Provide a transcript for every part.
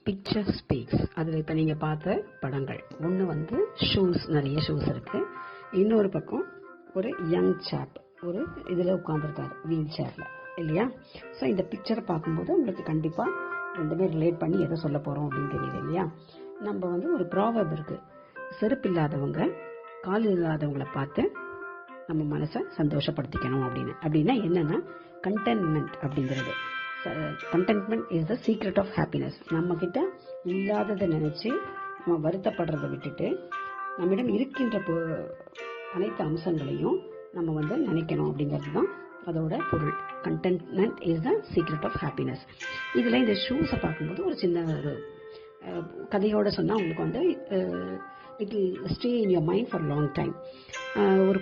Picture speaks. அதில் இப்போ நீங்கள் பார்த்த படங்கள் ஒன்று வந்து ஷூஸ், நிறைய ஷூஸ் இருக்குது. இன்னொரு பக்கம் ஒரு யங் சாப் ஒரு இதில் உட்காந்துருக்காரு வீல் சேரில், இல்லையா? ஸோ இந்த பிக்சரை பார்க்கும்போது உங்களுக்கு கண்டிப்பாக ரெண்டுமே ரிலேட் பண்ணி எதை சொல்ல போகிறோம் அப்படின்னு தெரியுது, இல்லையா? நம்ம வந்து ஒரு ப்ராவர்ப் இருக்குது, செருப்பு இல்லாதவங்க கால் இல்லாதவங்களை பார்த்து நம்ம மனசை சந்தோஷப்படுத்திக்கணும் அப்படின்னு. அப்படின்னா என்னென்னா கண்டென்ட்மெண்ட் அப்படிங்கிறது. Contentment is the secret of happiness. நம்மக்கிட்ட இல்லாததை நினச்சி நம்ம வருத்தப்படுறதை விட்டுட்டு நம்மிடம் இருக்கின்ற அனைத்து அம்சங்களையும் நம்ம வந்து நினைக்கணும் அப்படிங்கிறது தான் அதோட பொருள். Contentment is the secret of happiness. இதில் இந்த ஷூஸை பார்க்கும்போது ஒரு சின்ன ஒரு கதையோடு சொன்னால் உங்களுக்கு வந்து it will stay in your mind for long time. ஒரு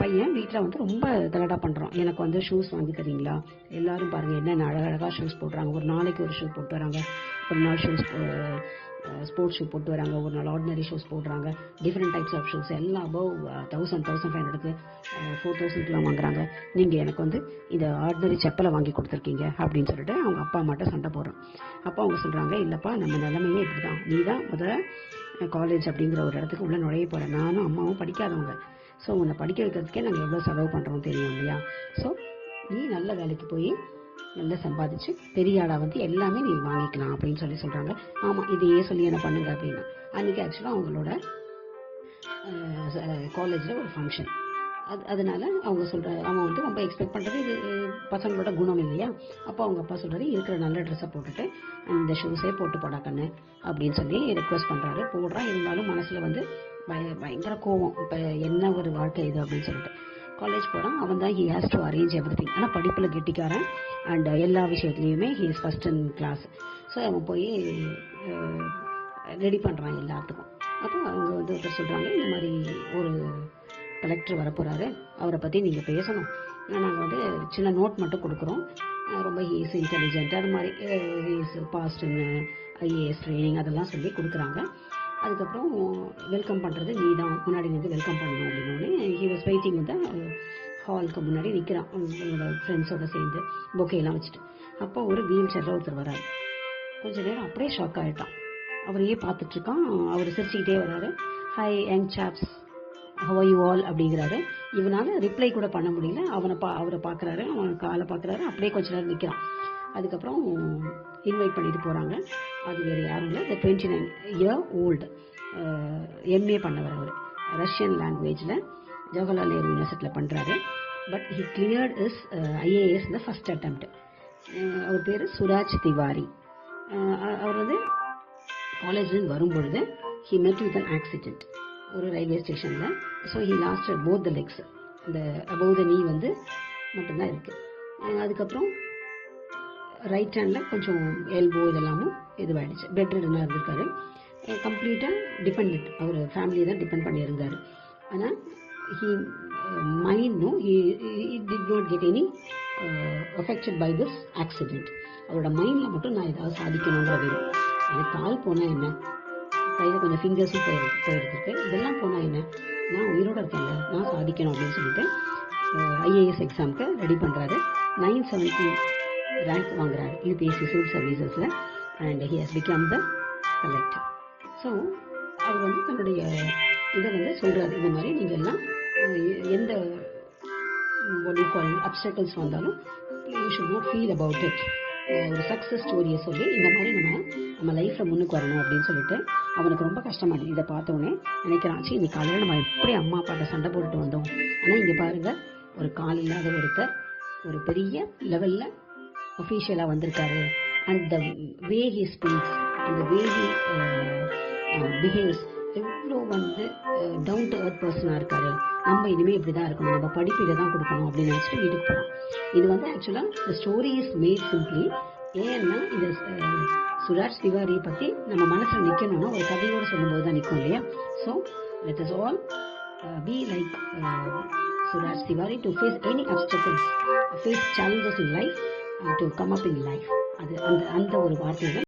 பையன் வீட்டில் வந்து ரொம்ப கலடா பண்ணுறான், எனக்கு வந்து ஷூஸ் வாங்கி தரீங்களா, எல்லாரும் பாருங்கள் என்னென்ன அழகழகாக ஷூஸ் போடுறாங்க, ஒரு நாளைக்கு ஒரு ஷூ போட்டு வராங்க, ஒரு நாள் ஸ்போர்ட்ஸ் ஷூ போட்டு வராங்க, ஒரு நாள் ஆர்டினரி ஷூஸ் போடுறாங்க, டிஃப்ரெண்ட் டைப்ஸ் ஆஃப் ஷூஸ் எல்லாம் அபவ் 1500 4000 வாங்குறாங்க. நீங்கள் எனக்கு வந்து இந்த ஆர்டினரி செப்பலை வாங்கி கொடுத்துருக்கீங்க அப்படின்னு சொல்லிட்டு அவங்க அப்பா அம்மாட்ட சண்டை போடுறோம். அப்போ அவங்க சொல்கிறாங்க, இல்லைப்பா நம்ம நிலைமையே இப்படி தான், நீ தான் முதல்ல காலேஜ் அப்படிங்கிற ஒரு இடத்துக்கு உள்ளே நுழைய போகிறேன், நானும் அம்மாவும் படிக்காதவங்க, ஸோ உன்னை படிக்க வைக்கிறதுக்கே நாங்கள் எவ்வளோ செலவு பண்ணுறோம் தெரியும் இல்லையா? ஸோ நீ நல்ல வேலைக்கு போய் நல்லா சம்பாதிச்சு பெரிய ஆளாக வந்து எல்லாமே நீ வாங்கிக்கலாம் அப்படின்னு சொல்கிறாங்க. ஆமாம், இதையே சொல்லி என்ன பண்ணுங்க அப்படின்னா, அன்றைக்கி ஆக்சுவலாக அவங்களோட காலேஜில் ஒரு ஃபங்க்ஷன். அதனால அவன் வந்து ரொம்ப எக்ஸ்பெக்ட் பண்ணுறது இது பசங்களோட குணம் இல்லையா? அப்போ அவங்க அப்பா சொல்கிறாரு, இருக்கிற நல்ல ட்ரெஸ்ஸை போட்டுட்டு இந்த ஷூஸே போட்டு போடா கண்ணு அப்படின்னு சொல்லி ரெக்வஸ்ட் பண்ணுறாரு. போடுறான். இருந்தாலும் மனசில் வந்து பயங்கர கோவம், இப்போ என்ன ஒரு வாழ்க்கை இது அப்படின்னு சொல்லிட்டு காலேஜ் போகிறான். அவன் தான் he has to arrange every thing. ஆனால் படிப்பில் கெட்டிக்காரன் அண்ட் எல்லா விஷயத்துலையுமே he is first in class. So அவன் போய் ரெடி பண்ணுறான் எல்லாத்துக்கும். அப்போ அவங்க வந்து ஒருத்தர் சொல்கிறாங்க, இந்த மாதிரி ஒரு கலெக்டர் வரப்போகிறாரு, அவரை பற்றி நீங்கள் பேசணும், நாங்கள் வந்து சின்ன நோட் மட்டும் கொடுக்குறோம், ரொம்ப ஹீஸ் இன்டெலிஜென்ட், அது மாதிரி ஹீஸ் பாஸ்ட் இன் ஐஏஎஸ் ட்ரைனிங் அதெல்லாம் சொல்லி கொடுக்குறாங்க. அதுக்கப்புறம் வெல்கம் பண்ணுறது நீ தான் முன்னாடி நின்று வெல்கம் பண்ணணும் அப்படின்னோடனே ஹி வாஸ் வெயிட்டிங் வந்து ஹாலுக்கு முன்னாடி நிற்கிறான் அவங்களோட ஃப்ரெண்ட்ஸோடு சேர்ந்து பொக்கையெல்லாம் வச்சுட்டு. அப்போ ஒரு வீல் சேரில் ஒருத்தர் வராரு. கொஞ்சம் நேரம் அப்படியே ஷாக் ஆகிட்டான். அவரையே பார்த்துட்ருக்கான். அவர் சிரிச்சுக்கிட்டே வர்றாரு. High young chops, how are you all அப்படிங்கிறாரு. இவனால் ரிப்ளை கூட பண்ண முடியல. அவரை பார்க்குறாரு, அவனை காலை பார்க்குறாரு, அப்படியே கொஞ்ச நேரம் நிற்கிறான். அதுக்கப்புறம் இன்வைட் பண்ணிட்டு போகிறாங்க. அது வேறு யாரும் இல்லை, இந்த 29 year old எம்ஏ பண்ணவர். அவர் ரஷ்யன் லாங்குவேஜில் ஜவஹர்லால் நேரு யூனிவர்சிட்டியில் பண்ணுறாரு. But he cleared is IAS இந்த ஃபஸ்ட் அட்டெம்ப்ட். அவர் பேர் சுராஜ் திவாரி. அவர் வந்து காலேஜ்லேருந்து வரும்பொழுது ஹி மெட் வித் அன் ஆக்சிடென்ட் ஒரு ரயில்வே ஸ்டேஷனில். So he lost both the legs, இந்த அபவ் த நீ வந்து மட்டும்தான் இருக்குது. அதுக்கப்புறம் ரைட் ஹேண்டில் கொஞ்சம் எல்போ இதெல்லாமும் இதுவாகிடுச்சு. பெட் ரிடனாக இருந்திருக்காரு. கம்ப்ளீட்டாக டிபெண்ட், அவர் ஃபேமிலியை தான் டிபெண்ட் பண்ணியிருந்தார். ஆனால் ஹி மைண்டும் he did not get any affected by this accident. அவரோட மைண்டில் மட்டும் நான் ஏதாவது சாதிக்கணுங்கிறது. எனக்கு கால் போனால் என்ன, கையில் கொஞ்சம் ஃபிங்கர்ஸும் போயிருக்கு, இதெல்லாம் போனால் என்ன, நான் உயிரோடு இருக்கேன்ல, நான் சாதிக்கணும் அப்படின்னு சொல்லிட்டு ஐஏஎஸ் எக்ஸாமுக்கு ரெடி பண்ணுறாரு. 970 ரேங்க் வாங்குறாரு யூபிஎஸ்சி சிவில் சர்வீசஸில். And he has become the collector. So அவர் வந்து தன்னுடைய இதை வந்து சொல்கிறாரு, இந்த மாதிரி நீங்கள் எல்லாம் எந்த அப்டக்கிள்ஸ் வந்தாலும் you should not feel about it. ஒரு சக்ஸஸ் ஸ்டோரியை சொல்லி இந்த மாதிரி நம்ம லைஃப்பில் முன்னுக்கு வரணும் அப்படின்னு சொல்லிட்டு அவனுக்கு ரொம்ப கஷ்டமாயிடுது. இதை பார்த்தோன்னே நினைக்கிறான், சரி இன்னைக்கு காலையில் நம்ம எப்படி அம்மா அப்பாட்ட சண்டை போட்டுட்டு வந்தோம், ஆனால் இங்கே பாருங்கள் ஒரு கால் இல்லாத ஒருத்தர் ஒரு பெரிய லெவலில் அஃபீஷியலாக வந்திருக்காரு. And the way he speaks, அந்த வே ஹி பிஹேவ்ஸ், எவ்வளோ வந்து டவுன் டு அர்த் பர்சனாக இருக்காரு. நம்ம இனிமேல் இப்படி தான் இருக்கணும், நம்ம படிப்பு இதை தான் கொடுக்கணும் அப்படின்னு நினச்சிட்டு வீட்டுக்கு போகிறோம். இது வந்து ஆக்சுவலாக the story is made simply. ஏன்னா இந்த சுராஜ் திவாரியை பற்றி நம்ம மனசில் நிற்கணும்னா ஒரு கதையோடு சொல்லும்போது தான் நிற்கும் இல்லையா? So let us all be like Suraj Tiwari to face any obstacles, face challenges in life, to come up in life. அது அந்த ஒரு வார்த்தை தான்